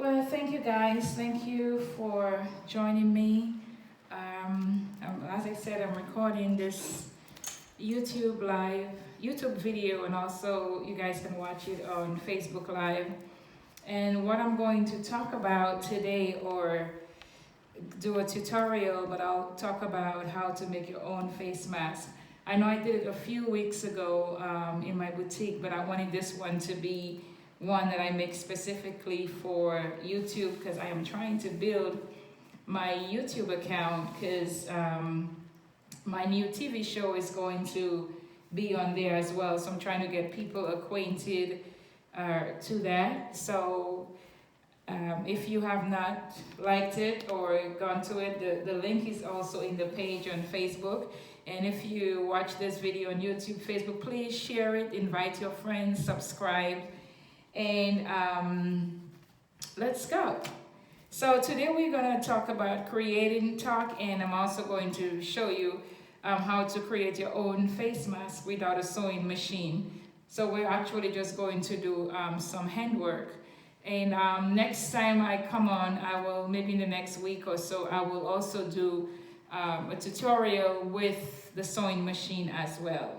Well, thank you guys. Thank you for joining me. As I said, I'm recording this YouTube video, and also you guys can watch it on Facebook Live. And what I'm going to talk about today, or do a tutorial, but I'll talk about how to make your own face mask. I know I did it a few weeks ago in my boutique, but I wanted this one to be one that I make specifically for YouTube, because I am trying to build my YouTube account, because my new TV show is going to be on there as well. So I'm trying to get people acquainted to that. So if you have not liked it or gone to it, the link is also in the page on Facebook. And if you watch this video on YouTube, Facebook, please share it, invite your friends, subscribe, and let's go. So today we're going to talk about creating and I'm also going to show you how to create your own face mask without a sewing machine. So we're actually just going to do some handwork. And next time I come on, I will, maybe in the next week or so, I will also do a tutorial with the sewing machine as well.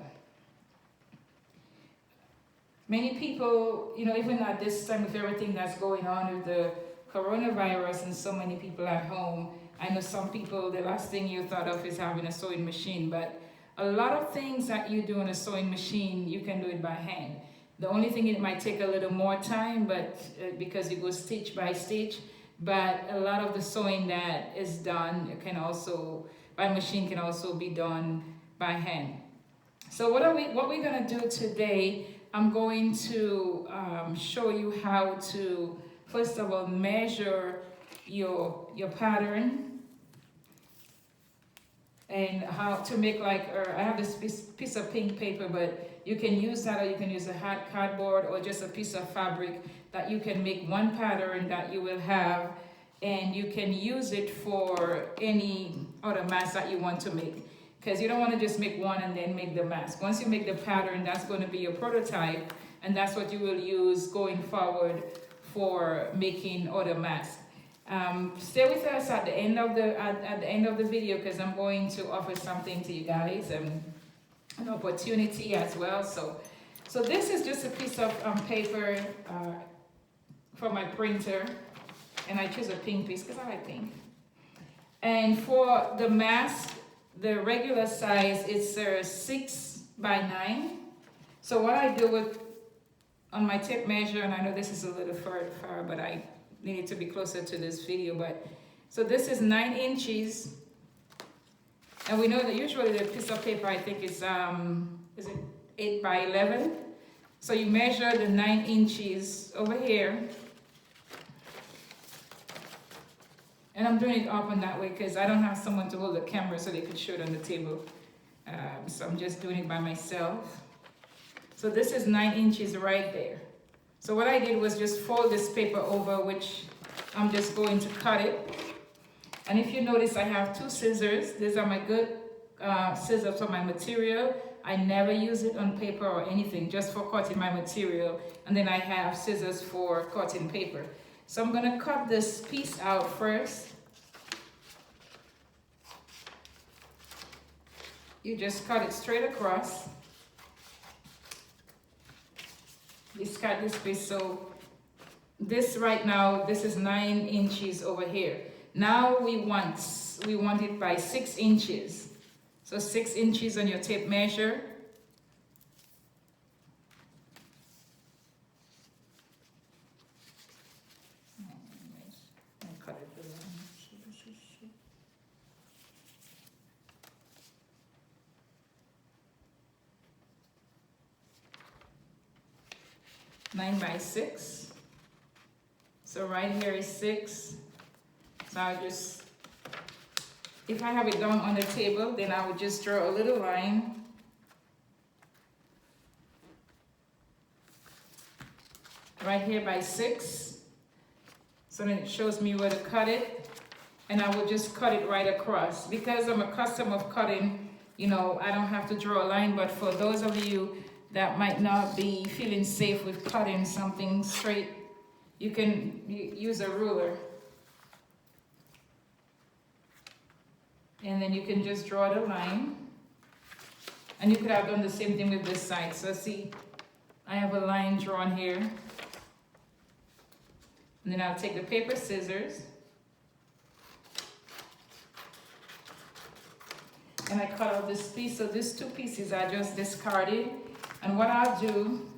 Many people, even at this time with everything that's going on with the coronavirus and so many people at home, I know some people, the last thing you thought of is having a sewing machine, but a lot of things that you do in a sewing machine, you can do it by hand. The only thing, it might take a little more time, but because you go stitch by stitch, but a lot of the sewing that is done by machine can also be done by hand. So what we're gonna do today, I'm going to show you how to, first of all, measure your pattern, and how to make I have this piece of pink paper, but you can use that, or you can use a hard cardboard or just a piece of fabric that you can make one pattern that you will have, and you can use it for any other mask that you want to make. Because you don't want to just make one and then make the mask. Once you make the pattern, that's going to be your prototype, and that's what you will use going forward for making other masks. Stay with us at the end of the video, because I'm going to offer something to you guys, and an opportunity as well. So this is just a piece of paper for my printer, and I choose a pink piece because I like pink. And for the mask, the regular size is 6 by 9. So what I do on my tape measure, and I know this is a little far, but I need it to be closer to this video, so this is 9 inches. And we know that usually the piece of paper, I think is it 8 by 11? So you measure the 9 inches over here. And I'm doing it up and that way because I don't have someone to hold the camera so they could show it on the table. So I'm just doing it by myself. So this is 9 inches right there. So what I did was just fold this paper over, which I'm just going to cut it. And if you notice, I have 2 scissors. These are my good scissors for my material. I never use it on paper or anything, just for cutting my material. And then I have scissors for cutting paper. So I'm going to cut this piece out first. You just cut it straight across. Just cut this piece. So this right now, this is 9 inches over here. Now we want it by 6 inches. So 6 inches on your tape measure. Cut it below. 9 by 6. So right here is 6. So I'll just, if I have it down on the table, then I would just draw a little line. Right here by 6. So then it shows me where to cut it. And I will just cut it right across. Because I'm accustomed of cutting, I don't have to draw a line. But for those of you that might not be feeling safe with cutting something straight, you can use a ruler. And then you can just draw the line. And you could have done the same thing with this side. So see, I have a line drawn here. And then I'll take the paper scissors. And I cut out this piece. So these two pieces I just discarded. And what I'll do,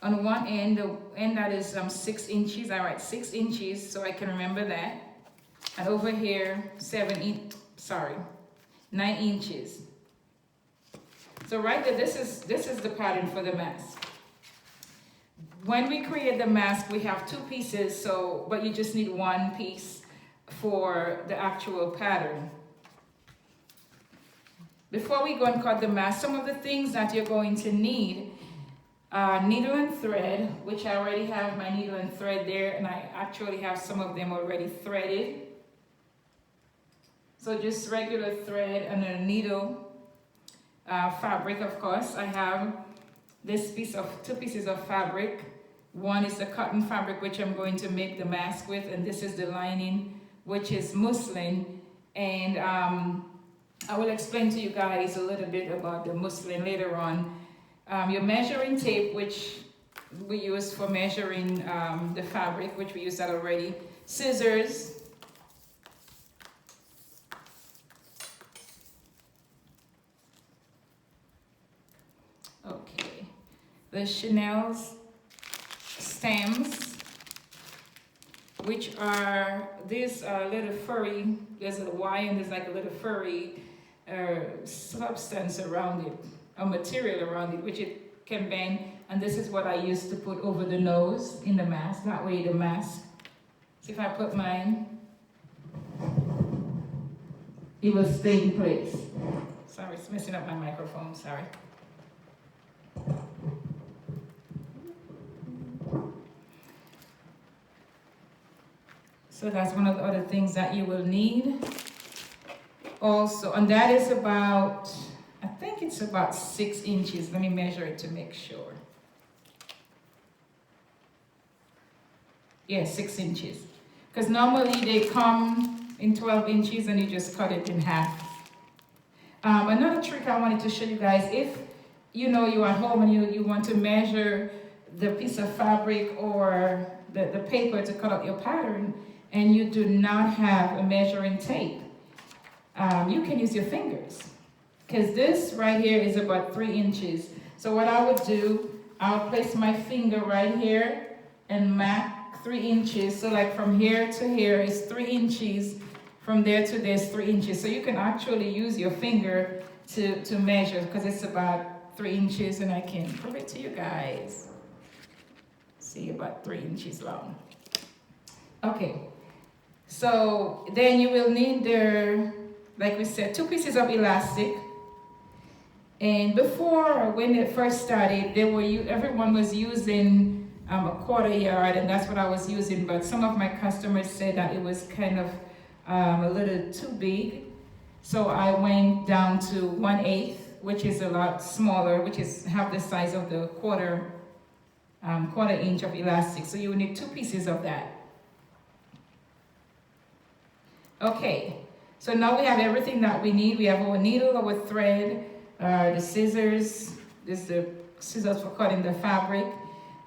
on one end, the end that is 6 inches, I write 6 inches so I can remember that. And over here, 9 inches. So right there, this is the pattern for the mask. When we create the mask, we have 2 pieces, but you just need 1 piece for the actual pattern. Before we go and cut the mask, some of the things that you're going to need, needle and thread, which I already have my needle and thread there, and I actually have some of them already threaded. So just regular thread and a needle, fabric, of course. I have this 2 pieces of fabric. One is the cotton fabric, which I'm going to make the mask with, and this is the lining, which is muslin. And I will explain to you guys a little bit about the muslin later on. Your measuring tape, which we use for measuring the fabric, which we used that already. Scissors. Okay. The Chanel's stems, which are these little furry, there's a Y and there's like a little furry substance around it, a material around it, which it can bend. And this is what I used to put over the nose in the mask. That way the mask, see if I put mine, it will stay in place. Sorry, it's messing up my microphone, sorry. So that's one of the other things that you will need. Also, and that is about, I think it's about 6 inches. Let me measure it to make sure. Yeah, 6 inches. Because normally they come in 12 inches and you just cut it in half. Another trick I wanted to show you guys, if you know you're at home and you want to measure the piece of fabric or the paper to cut out your pattern, and you do not have a measuring tape, you can use your fingers. Because this right here is about 3 inches. So what I would do, I'll place my finger right here and mark 3 inches. So like from here to here is 3 inches. From there to there is 3 inches. So you can actually use your finger to measure, because it's about 3 inches, and I can prove it to you guys. See, about 3 inches long. Okay. So then you will need like we said, 2 pieces of elastic. And before, when it first started, everyone was using a 1/4 yard, and that's what I was using. But some of my customers said that it was kind of a little too big. So I went down to 1/8, which is a lot smaller, which is half the size of the quarter inch of elastic. So you will need 2 pieces of that. Okay, so now we have everything that we need. We have our needle, our thread, the scissors. This is the scissors for cutting the fabric,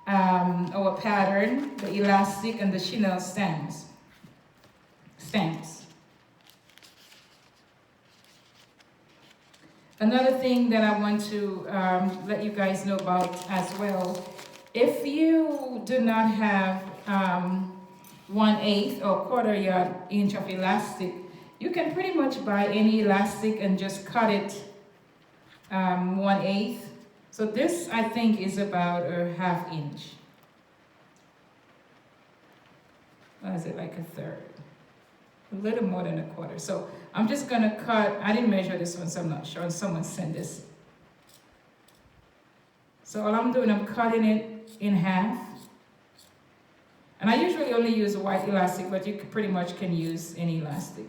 our pattern, the elastic, and the Chanel stamps. Another thing that I want to let you guys know about as well, if you do not have 1/8 or 1/4 inch of elastic, you can pretty much buy any elastic and just cut it 1/8. So this, I think, is about a 1/2 inch. Or is it like a 1/3? A little more than a 1/4. So I'm just gonna cut, I didn't measure this one, so I'm not sure, someone sent this. So all I'm doing, I'm cutting it in half. And I usually only use white elastic, but you pretty much can use any elastic.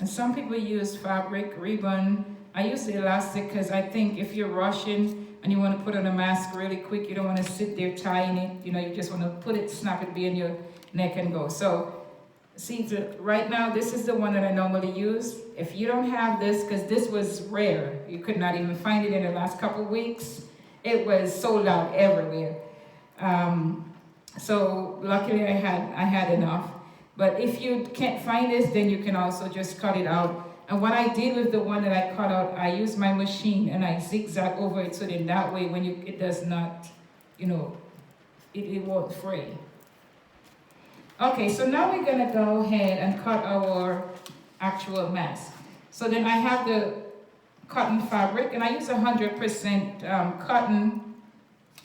And some people use fabric, ribbon. I use the elastic because I think if you're rushing and you want to put on a mask really quick, you don't want to sit there tying it. You know, you just want to put it, snap it, be in your neck and go. So see, right now, this is the one that I normally use. If you don't have this, because this was rare, you could not even find it in the last couple of weeks. It was sold out everywhere. So luckily I had enough. But if you can't find this, then you can also just cut it out. And what I did with the one that I cut out, I used my machine and I zigzag over it so then that way when it does not, you know, it won't fray. Okay, so now we're gonna go ahead and cut our actual mask. So then I have the cotton fabric and I use 100% cotton.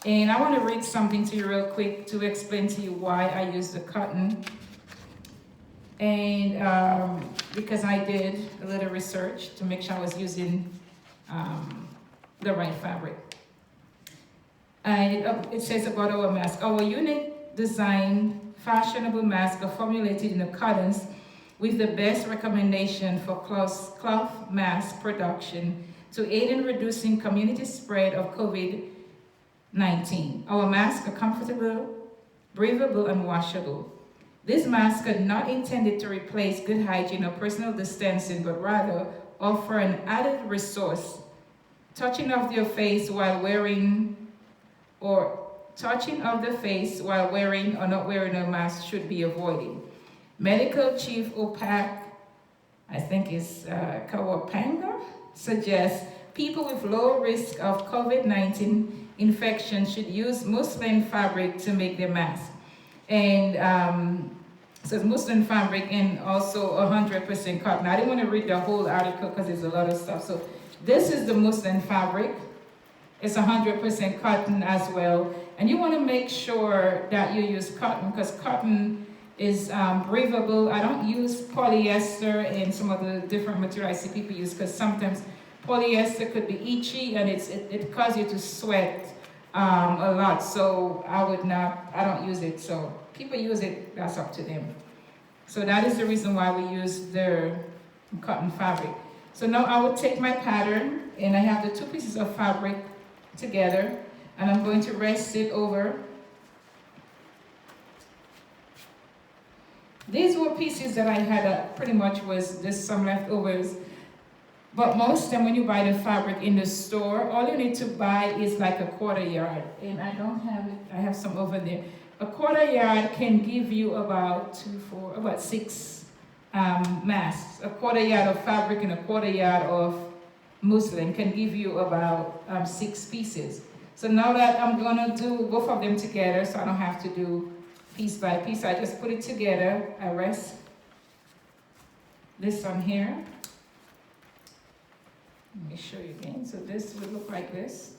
And I want to read something to you real quick to explain to you why I use the cotton. And because I did a little research to make sure I was using the right fabric. And it says about our mask, our unique design, fashionable masks are formulated in the cottons with the best recommendation for cloth mask production to aid in reducing community spread of COVID-19. Our masks are comfortable, breathable, and washable. These masks are not intended to replace good hygiene or personal distancing, but rather offer an added resource. Touching of the face while wearing or not wearing a mask should be avoided. Medical Chief Opart, I think is Karnkawinpong, suggests people with low risk of COVID-19 infection should use muslin fabric to make their mask. And so it's muslin fabric and also 100% cotton. I didn't want to read the whole article because there's a lot of stuff. So this is the muslin fabric. It's 100% cotton as well. And you want to make sure that you use cotton because cotton is breathable. I don't use polyester and some of the different materials I see people use because sometimes polyester could be itchy and it causes you to sweat a lot. So I don't use it. So people use it, that's up to them. So that is the reason why we use the cotton fabric. So now I will take my pattern and I have the two pieces of fabric together and I'm going to rest it over. These were pieces that I had pretty much was just some leftovers. But most of them, when you buy the fabric in the store, all you need to buy is like a 1/4 yard. And I don't have it, I have some over there. A 1/4 yard can give you about 6 masks. A 1/4 yard of fabric and a 1/4 yard of muslin can give you about 6 pieces. So now that I'm gonna do both of them together, so I don't have to do piece by piece, I just put it together. I rest this on here. Let me show you again. So this would look like this.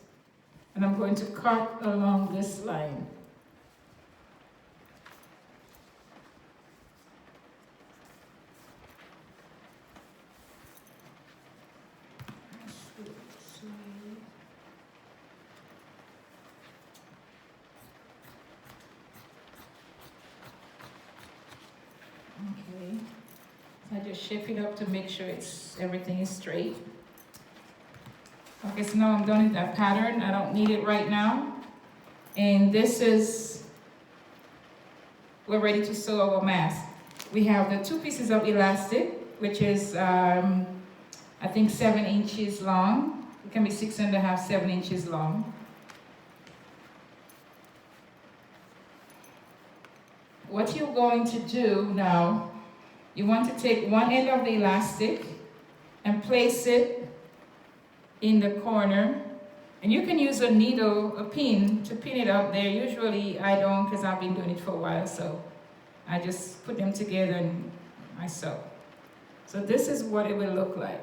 And I'm going to cut along this line. Okay. So I just shape it up to make sure everything is straight. Okay, so now I'm done with that pattern. I don't need it right now. And we're ready to sew our mask. We have the 2 pieces of elastic, which is, I think 7 inches long. It can be 6.5, 7 inches long. What you're going to do now, you want to take one end of the elastic and place it in the corner, and you can use a needle, a pin, to pin it up there. Usually I don't because I've been doing it for a while, so I just put them together and I sew. So this is what it will look like.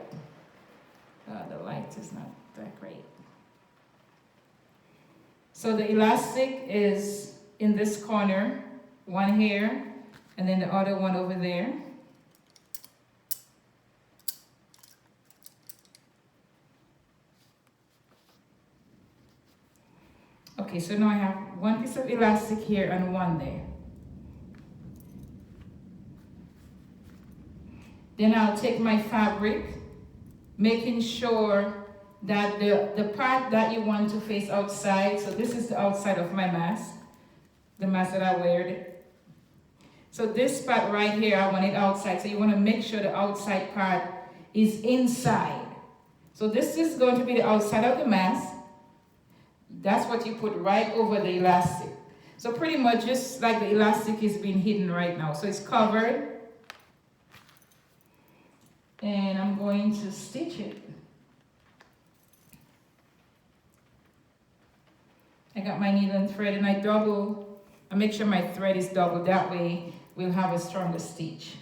The light is not that great. So the elastic is in this corner, one here, and then the other one over there. Okay, so now I have one piece of elastic here and one there. Then I'll take my fabric, making sure that the part that you want to face outside, so this is the outside of my mask, the mask that I wear. So this part right here, I want it outside. So you want to make sure the outside part is inside. So this is going to be the outside of the mask. That's what you put right over the elastic. So pretty much just like the elastic is being hidden right now. So it's covered. And I'm going to stitch it. I got my needle and thread, and I make sure my thread is double. That way we'll have a stronger stitch.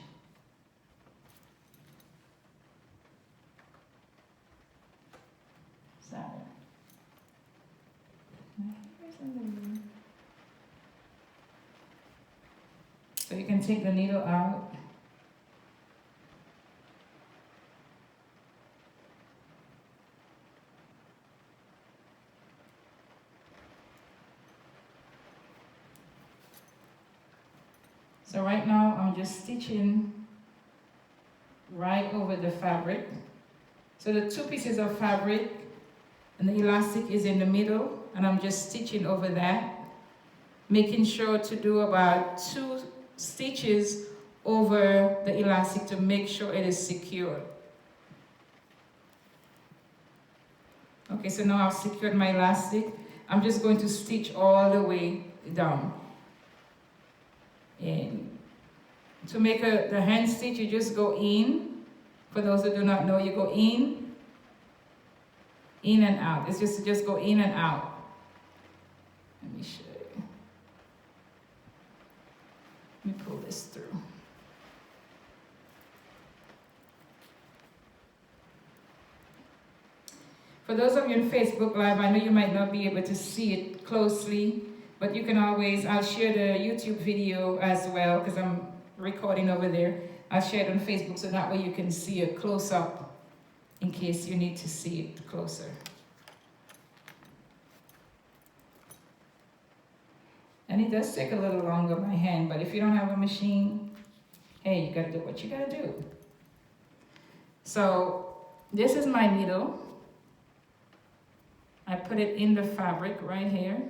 So you can take the needle out. So right now I'm just stitching right over the fabric. So the two pieces of fabric and the elastic is in the middle, and I'm just stitching over that, making sure to do about 2 stitches over the elastic to make sure it is secure. Okay, so now I've secured my elastic. I'm just going to stitch all the way down. And to make the hand stitch, you just go in. For those who do not know, you go in and out. It's just go in and out. Let me show you. Let me pull this through. For those of you on Facebook Live, I know you might not be able to see it closely, but you can always, I'll share the YouTube video as well, because I'm recording over there. I'll share it on Facebook so that way you can see a close-up in case you need to see it closer. And it does take a little longer by hand, but if you don't have a machine, hey, you gotta do what you gotta do. So this is my needle. I put it in the fabric right here.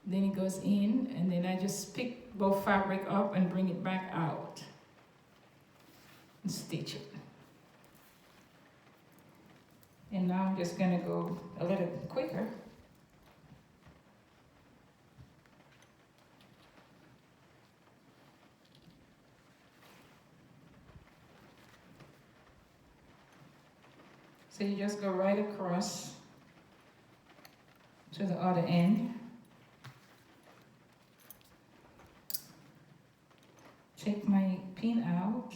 Then it goes in, and then I just pick both fabric up and bring it back out and stitch it. And now I'm just gonna go a little quicker. So you just go right across to the other end. Take my pin out.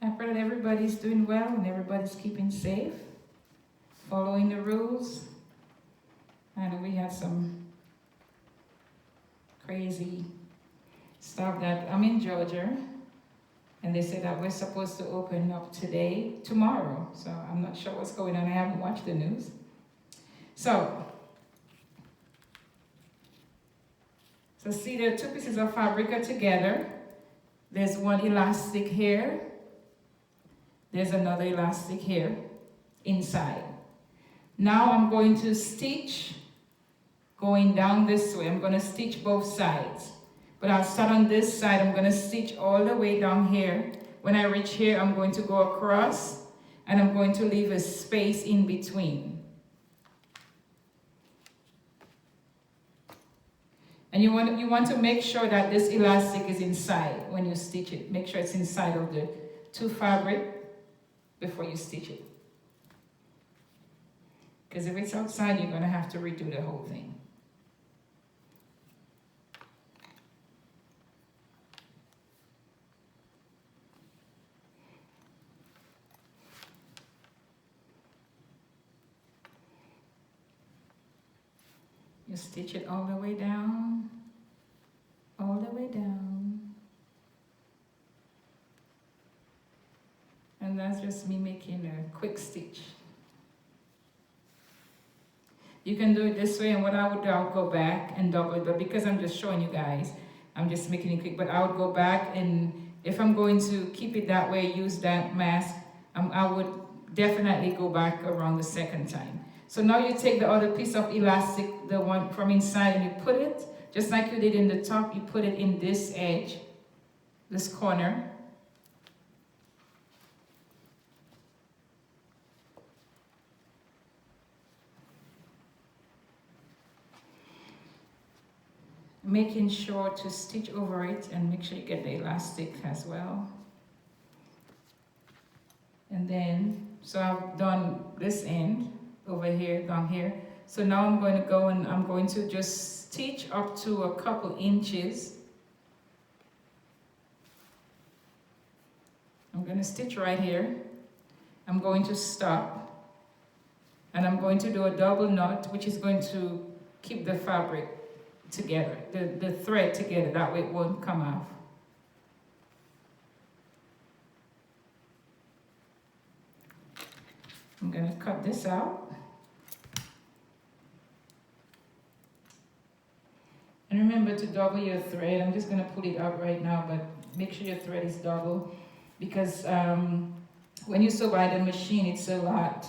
I pray that everybody's doing well and everybody's keeping safe, following the rules. I know we had some crazy stuff that I'm in Georgia, and they said that we're supposed to open up tomorrow. So I'm not sure what's going on. I haven't watched the news. So see, the 2 pieces of fabric are together. There's one elastic here. There's another elastic here inside. Now I'm going to stitch going down this way. I'm going to stitch both sides. But I'll start on this side. I'm going to stitch all the way down here. When I reach here, I'm going to go across, and I'm going to leave a space in between. And you want to make sure that this elastic is inside when you stitch it. Make sure it's inside of the 2 fabric before you stitch it. Because if it's outside, you're going to have to redo the whole thing. Just stitch it all the way down, all the way down. And that's just me making a quick stitch. You can do it this way, and what I would do, I'll go back and double it, but because I'm just showing you guys, I'm just making it quick, but I would go back, and if I'm going to keep it that way, use that mask, I would definitely go back around the second time. So now you take the other piece of elastic, the one from inside, and you put it, just like you did in the top, you put it in this edge, this corner. Making sure to stitch over it and make sure you get the elastic as well. And then, so I've done this end over here, down here. So now I'm going to go and I'm going to just stitch up to a couple inches. I'm going to stitch right here. I'm going to stop. And I'm going to do a double knot, which is going to keep the fabric together, the thread together, that way it won't come off. I'm going to cut this out. And remember to double your thread. I'm just going to pull it out right now, but make sure your thread is double, because when you sew by the machine, it's a lot.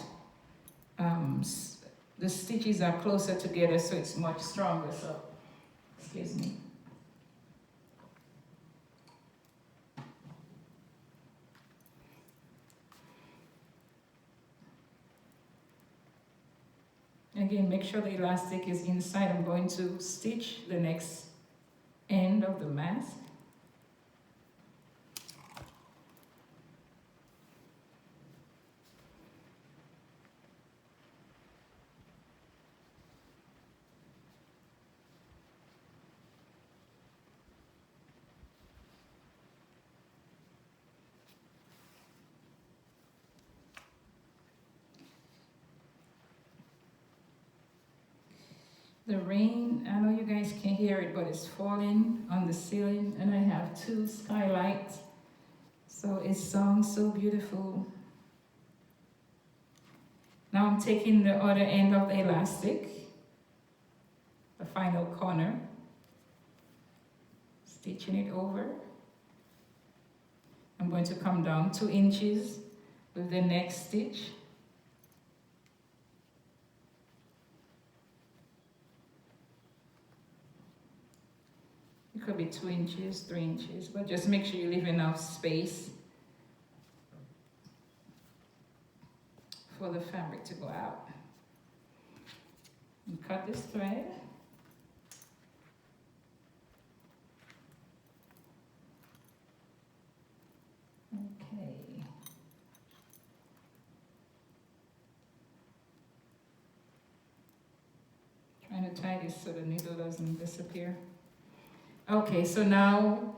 The stitches are closer together, so it's much stronger. So, excuse me. Again, make sure the elastic is inside. I'm going to stitch the next end of the mask. The rain, I know you guys can't hear it, but it's falling on the ceiling, and I have 2 skylights, so it sounds so beautiful. Now I'm taking the other end of the elastic, the final corner, stitching it over. I'm going to come down 2 inches with the next stitch. It could be 2 inches, 3 inches, but just make sure you leave enough space for the fabric to go out. And cut this thread. Okay. Trying to tie this so the needle doesn't disappear. Okay, so now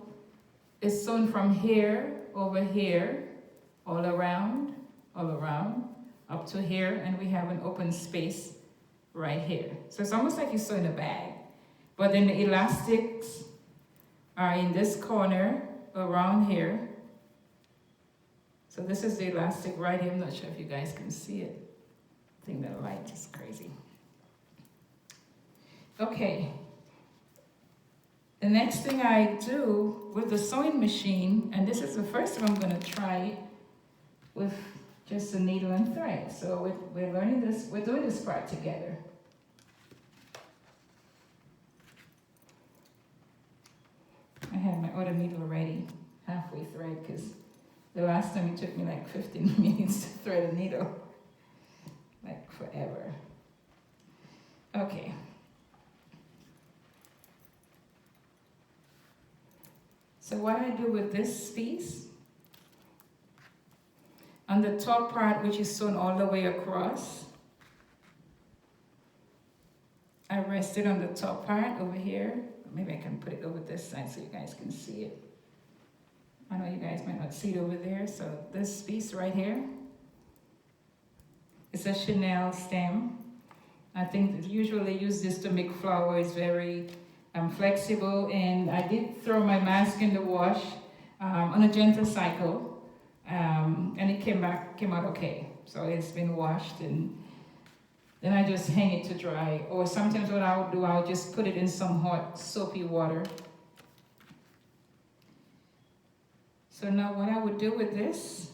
it's sewn from here, over here, all around, up to here, and we have an open space right here. So it's almost like you sew in a bag, but then the elastics are in this corner, around here. So this is the elastic right here. I'm not sure if you guys can see it. I think the light is crazy. Okay. The next thing I do with the sewing machine, and this is the first time I'm going to try it with just a needle and thread. So we're learning this, we're doing this part together. I had my other needle ready, halfway thread, because the last time it took me like 15 minutes to thread a needle, like forever. Okay. So what I do with this piece, on the top part, which is sewn all the way across, I rest it on the top part over here. Maybe I can put it over this side so you guys can see it. I know you guys might not see it over there. So this piece right here, it's a Chanel stem. I think usually use this to make flour. It's very flexible, and I did throw my mask in the wash on a gentle cycle, and it came out okay. So it's been washed, and then I just hang it to dry. Or sometimes what I'll do, I'll just put it in some hot soapy water. So now what I would do with this,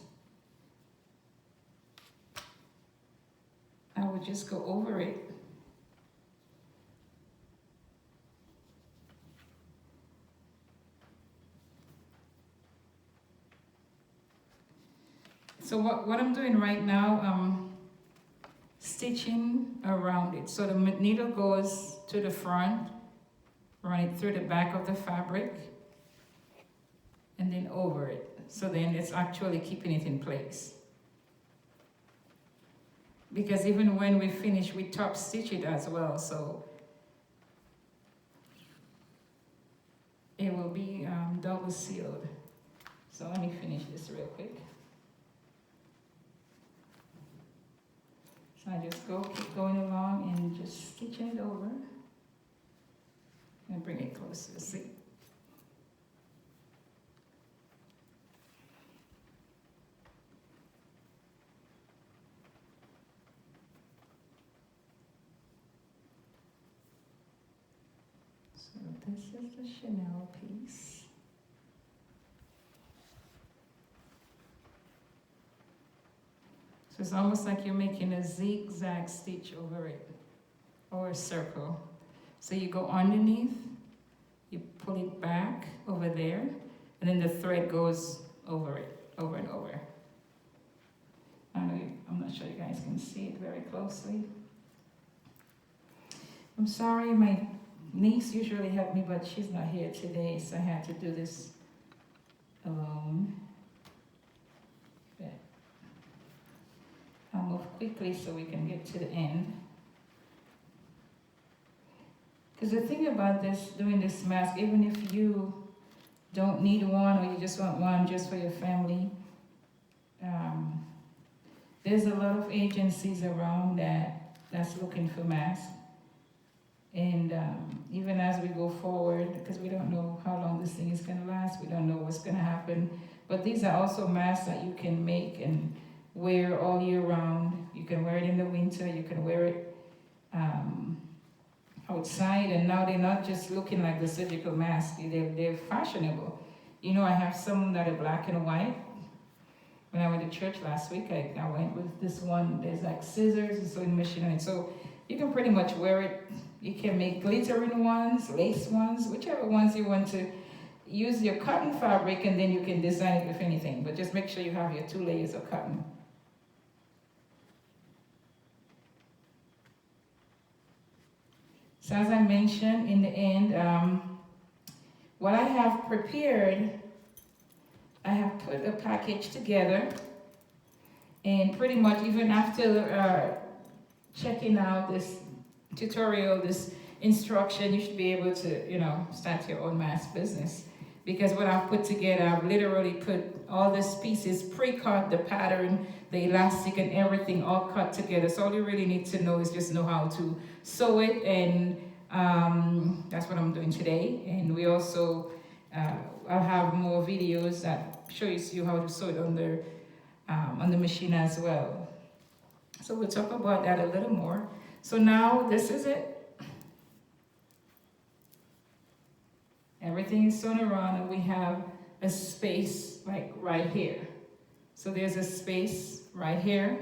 I would just go over it. So what I'm doing right now, I'm stitching around it. So the needle goes to the front, run it through the back of the fabric, and then over it. So then it's actually keeping it in place. Because even when we finish, we top stitch it as well, so it will be double sealed. So let me finish this real quick. So I just keep going along and just stitching it over. And bring it closer, see? So this is the Chanel piece. So it's almost like you're making a zigzag stitch over it, or a circle. So you go underneath, you pull it back over there, and then the thread goes over it, over and over. I'm not sure you guys can see it very closely. I'm sorry, my niece usually helped me, but she's not here today, so I had to do this alone. But I'll move quickly so we can get to the end. Because the thing about doing this mask, even if you don't need one or you just want one just for your family, there's a lot of agencies around that's looking for masks. And even as we go forward, because we don't know how long this thing is going to last, we don't know what's going to happen. But these are also masks that you can make and wear all year round. You can wear it in the winter, you can wear it outside, and now they're not just looking like the surgical mask, they're fashionable. You know, I have some that are black and white. When I went to church last week, I went with this one. There's like scissors and sewing machine on it. So you can pretty much wear it. You can make glittering ones, lace ones, whichever ones you want to. Use your cotton fabric and then you can design it with anything. But just make sure you have your 2 layers of cotton. So as I mentioned in the end, what I have prepared, I have put a package together, and pretty much even after checking out this tutorial, this instruction, you should be able to, start your own mask business. Because what I've put together, I've literally put all these pieces pre-cut, the pattern, the elastic and everything all cut together. So all you really need to know is just know how to sew it, and that's what I'm doing today. And we also, I'll have more videos that show you how to sew it on the machine as well. So we'll talk about that a little more. So now this is it. Everything is sewn around, and we have a space like right here. So there's a space right here.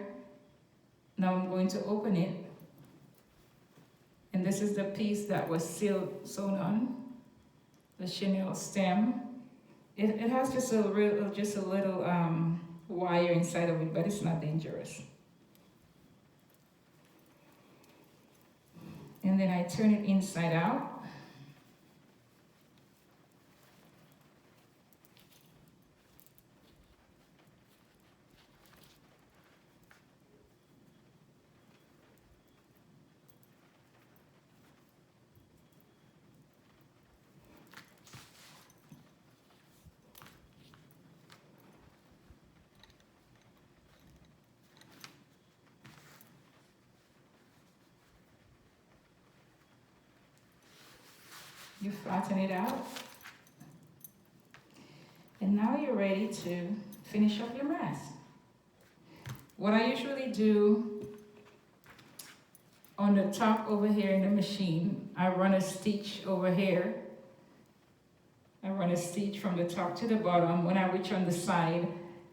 Now I'm going to open it. And this is the piece that was sewn on, the chenille stem. It has just a little wire inside of it, but it's not dangerous. And then I turn it inside out. You flatten it out. And now you're ready to finish up your mask. What I usually do on the top over here in the machine, I run a stitch over here. I run a stitch from the top to the bottom. When I reach on the side,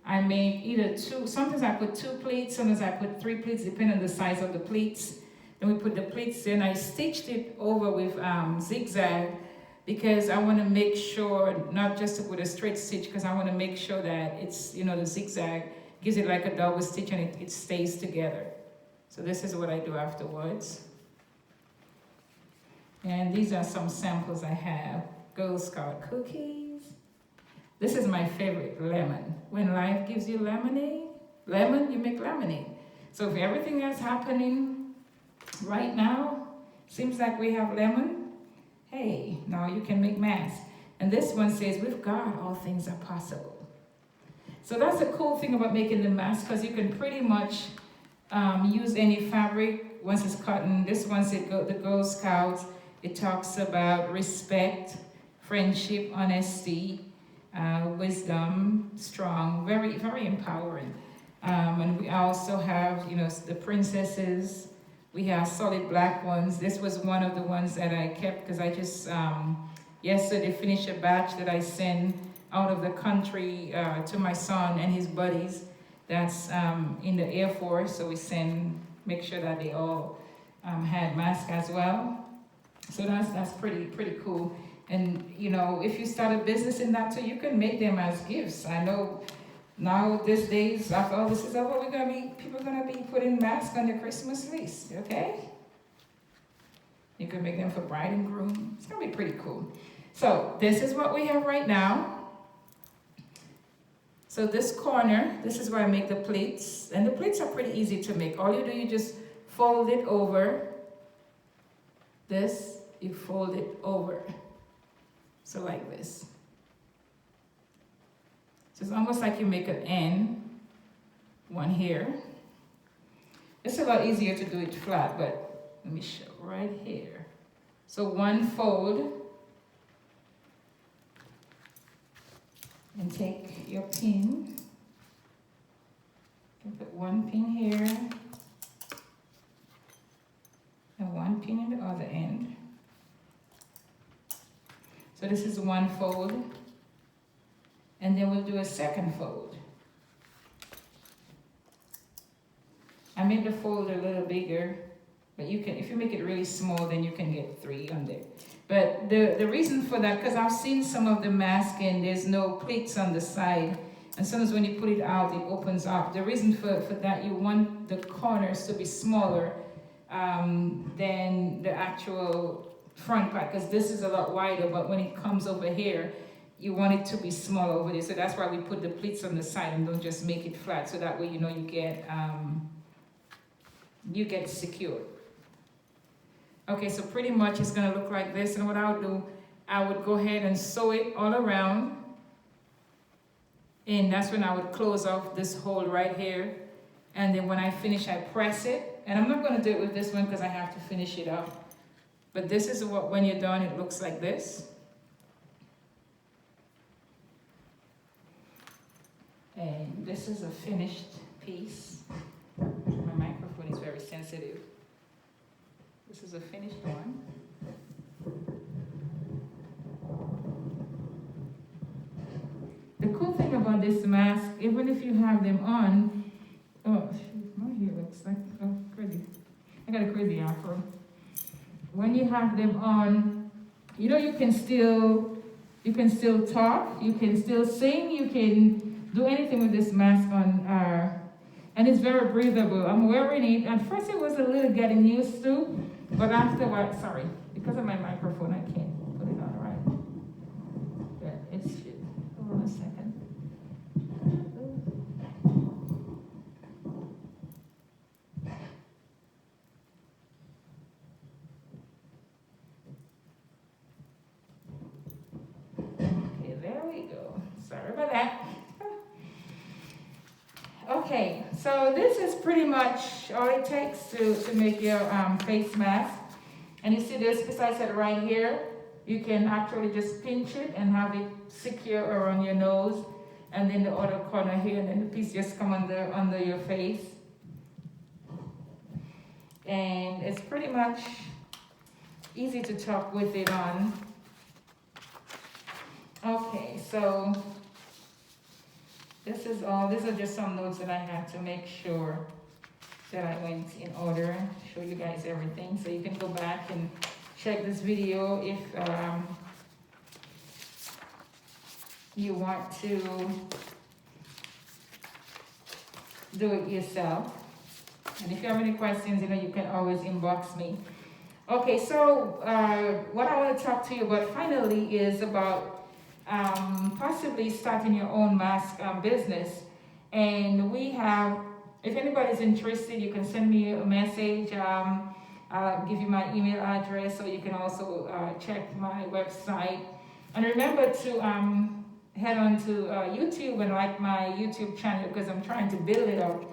I make either two, sometimes I put 2 pleats, sometimes I put 3 pleats, depending on the size of the pleats. Then we put the pleats in. I stitched it over with zigzag because I want to make sure, not just to put a straight stitch, because I want to make sure that it's, you know, the zigzag gives it like a double stitch and it stays together. So this is what I do afterwards. And these are some samples I have. Girl Scout cookies. This is my favorite, lemon. When life gives you lemon, you make lemonade. So if everything that's happening right now seems like we have lemon, hey, now you can make masks. And this one says, with God, all things are possible. So that's the cool thing about making the mask, because you can pretty much use any fabric once it's cotton. This one said the Girl Scouts. It talks about respect, friendship, honesty, wisdom, strong, very, very empowering. And we also have, you know, the princesses. We have solid black ones. This was one of the ones that I kept because I just yesterday finished a batch that I sent out of the country to my son and his buddies. That's in the Air Force. So we make sure that they all had masks as well. So that's pretty cool. And you know, if you start a business in that too, you can make them as gifts. I know now these days, after all this is over, people are gonna be putting masks on their Christmas list, okay? You can make them for bride and groom. It's gonna be pretty cool. So this is what we have right now. So this corner, this is where I make the plates. And the plates are pretty easy to make. All you do, you just fold it over. This, you fold it over. So like this. So it's almost like you make an N, one here. It's a lot easier to do it flat, but let me show right here. So one fold, and take your pin, and put one pin here, and one pin in the other end. So this is one fold, and then we'll do a second fold. I made the fold a little bigger, but you can, if you make it really small, then you can get 3 on there. But the reason for that, because I've seen some of the mask and there's no pleats on the side, and sometimes when you put it out, it opens up. The reason for that, you want the corners to be smaller than the actual front part, because this is a lot wider, but when it comes over here, you want it to be smaller over there. So that's why we put the pleats on the side and don't just make it flat. So that way, you know, you get secured. Okay, so pretty much it's gonna look like this. And what I would do, I would go ahead and sew it all around. And that's when I would close off this hole right here. And then when I finish, I press it. And I'm not gonna do it with this one because I have to finish it up. But this is what, when you're done, it looks like this. And this is a finished piece. My microphone is very sensitive. This is a finished one. The cool thing about this mask, even if you have them on, oh, shoot, my hair looks like, oh, crazy. I got a crazy afro. When you have them on, you know, you can still talk, you can still sing, you can do anything with this mask on, and it's very breathable. I'm wearing it. At first it was a little getting used to, but afterwards, sorry, because of my microphone, I can't put it on right. Yeah, it's shit. Hold on a second. Okay, there we go. Sorry about that. Okay, so this is pretty much all it takes to make your face mask. And you see this, besides that right here, you can actually just pinch it and have it secure around your nose, and then the other corner here, and then the piece just come under your face. And it's pretty much easy to talk with it on. Okay, so this is all. These are just some notes that I had to make sure that I went in order, show you guys everything. So you can go back and check this video if you want to do it yourself. And if you have any questions, you can always inbox me. Okay, so what I want to talk to you about finally is about possibly starting your own mask business. And we have, if anybody's interested, you can send me a message. I'll give you my email address, so you can also check my website. And remember to head on to YouTube and like my YouTube channel, because I'm trying to build it up.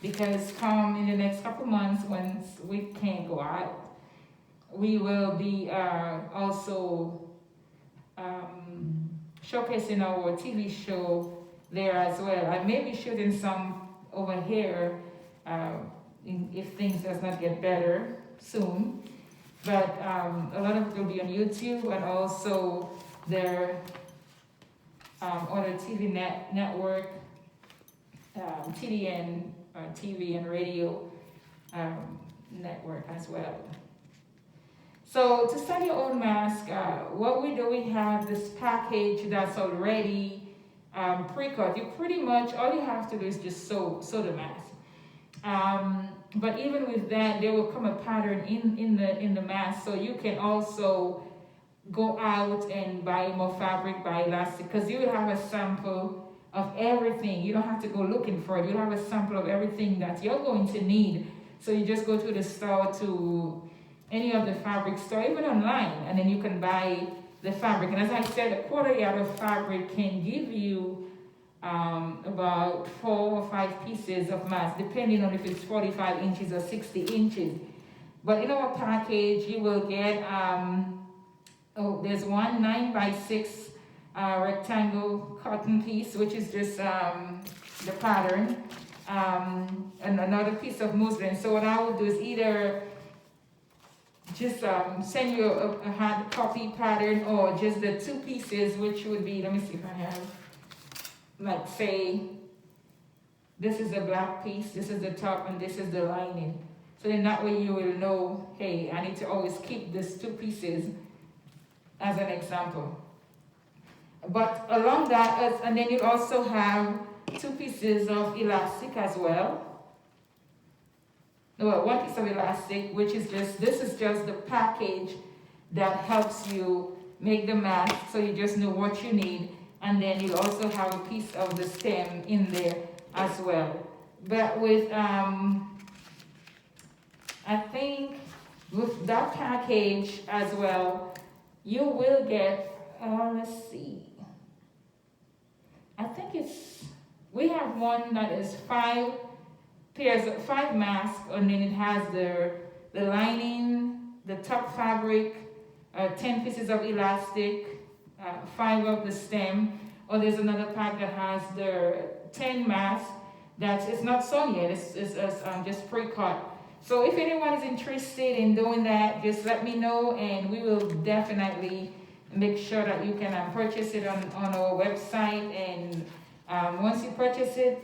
Because come in the next couple months, when we can't go out, we will be also showcasing our TV show there as well. I may be shooting some over here if things does not get better soon. But a lot of it will be on YouTube, and also their other TV network, TDN, TV and radio network as well. So to start your own mask, what we do, we have this package that's already pre-cut. You pretty much, all you have to do is just sew the mask. But even with that, there will come a pattern in the mask, so you can also go out and buy more fabric, buy elastic, because you will have a sample of everything. You don't have to go looking for it. You'll have a sample of everything that you're going to need. So you just go to the store, to any of the fabric store, even online, and then you can buy the fabric. And as I said, a quarter yard of fabric can give you about 4 or 5 pieces of mask, depending on if it's 45 inches or 60 inches. But in our package, you will get, there's one 9x6 rectangle cotton piece, which is just the pattern, and another piece of muslin. So what I will do is either just send you a hard copy pattern, or just the 2 pieces, which would be, let me see if I have, like say, this is the black piece, this is the top, and this is the lining. So then that way you will know, hey, I need to always keep these 2 pieces as an example. But along that, and then you also have 2 pieces of elastic as well. No, 1 piece of elastic, which is just, this is just the package that helps you make the mask, so you just know what you need. And then you also have a piece of the stem in there as well. But with, I think with that package as well, you will get, let's see, I think it's, we have one that is 5 masks, and then it has the lining, the top fabric, 10 pieces of elastic, 5 of the stem. Or there's another pack that has the 10 masks that is not sewn yet, it's just pre-cut. So if anyone is interested in doing that, just let me know, and we will definitely make sure that you can purchase it on our website. And once you purchase it,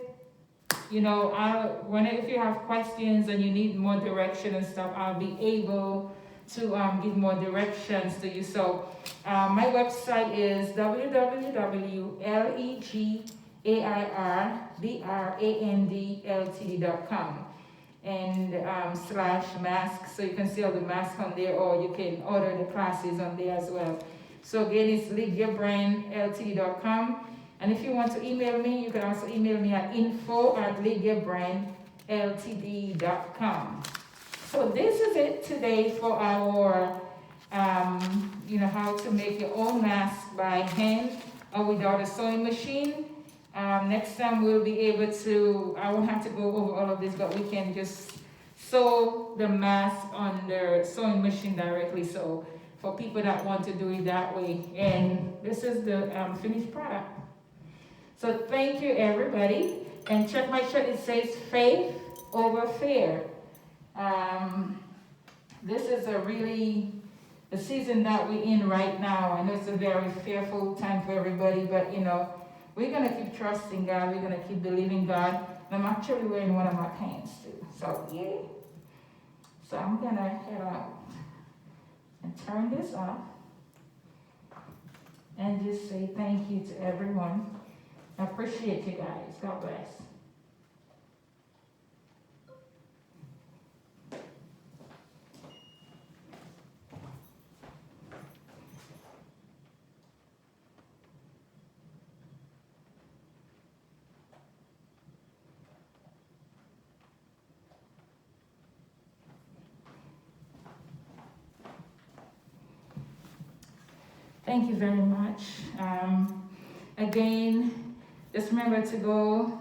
if you have questions and you need more direction and stuff, I'll be able to give more directions to you. So my website is www.legairbrandltd.com and /mask, so you can see all the masks on there, or you can order the classes on there as well. So again, it's legairbrandltd.com. And if you want to email me, you can also email me at info@legairbrandltd.com. So this is it today for our, how to make your own mask by hand or without a sewing machine. Next time we'll be able to, I won't have to go over all of this, but we can just sew the mask on the sewing machine directly. So for people that want to do it that way. And this is the finished product. So thank you, everybody. And check my shirt, it says faith over fear. This is the season that we're in right now. I know it's a very fearful time for everybody, but we're going to keep trusting God. We're going to keep believing God. And I'm actually wearing one of my pants too. So, yeah. So I'm going to head out and turn this off and just say thank you to everyone. I appreciate you guys. God bless. Thank you very much. Again, just remember to go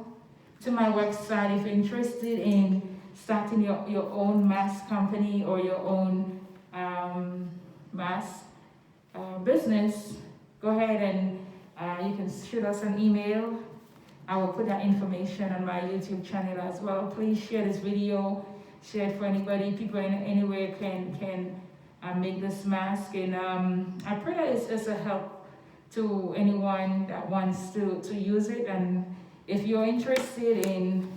to my website if you're interested in starting your own mask company or your own mask business. Go ahead and you can shoot us an email. I will put that information on my YouTube channel as well. Please share this video, share it for anybody. People anywhere can make this mask, and I pray that it's a help to anyone that wants to use it. And if you're interested in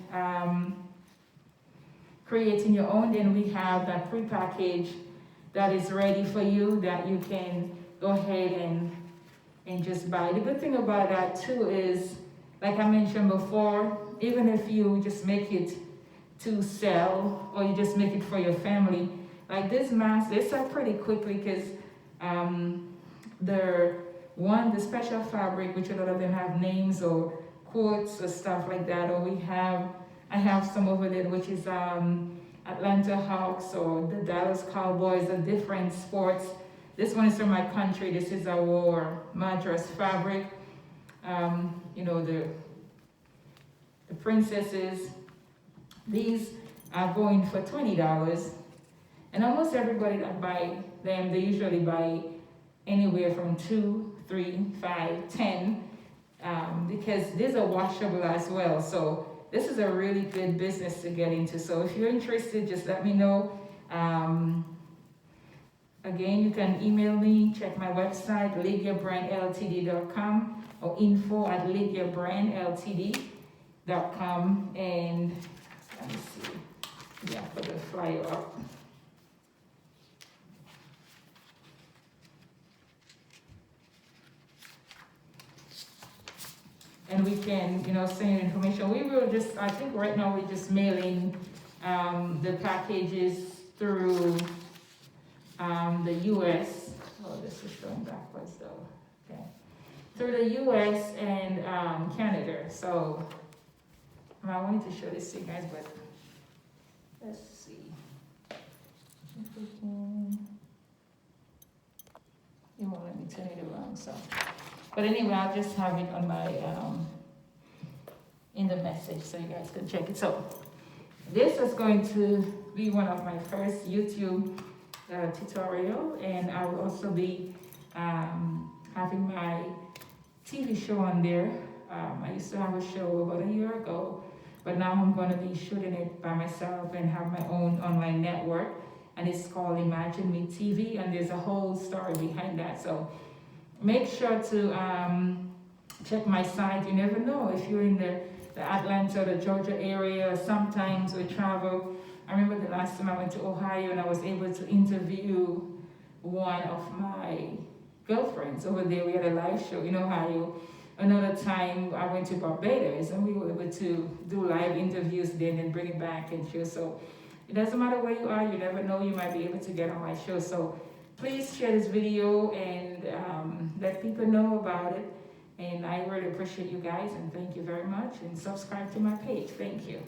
creating your own, then we have that pre-package that is ready for you that you can go ahead and just buy. The good thing about that too is, like I mentioned before, even if you just make it to sell or you just make it for your family, like this mask, they sell pretty quickly because the special fabric, which a lot of them have names or quotes or stuff like that, or I have some over there, which is Atlanta Hawks or the Dallas Cowboys, the different sports. This one is from my country. This is a war mattress fabric. The princesses. These are going for $20. And almost everybody that buy them, they usually buy anywhere from 2, 3, 5, 10, because these are washable as well. So this is a really good business to get into. So if you're interested, just let me know. Again, you can email me, check my website, lydiabrandltd.com or info@lydiabrandltd.com. And let me see. Yeah, put the flyer up. And we can, send you information. We will just, I think right now we're just mailing the packages through the U.S. Oh, this is going backwards though. Okay. Through the U.S. and Canada. So I wanted to show this to you guys, but let's see if we can. You won't let me turn it around, so. But anyway, I'll just have it on my, in the message so you guys can check it. So this is going to be one of my first YouTube tutorial, and I will also be having my TV show on there. I used to have a show about a year ago, but now I'm going to be shooting it by myself and have my own online network, and it's called Imagine Me TV, and there's a whole story behind that. So make sure to check my site. You never know if you're in the Atlanta or the Georgia area. Sometimes we travel. I remember the last time I went to Ohio and I was able to interview one of my girlfriends over there. We had a live show in Ohio. Another time I went to Barbados and we were able to do live interviews then and bring it back and show. So it doesn't matter where you are, you never know, you might be able to get on my show. So please share this video and let people know about it. And I really appreciate you guys, and thank you very much. And subscribe to my page. Thank you.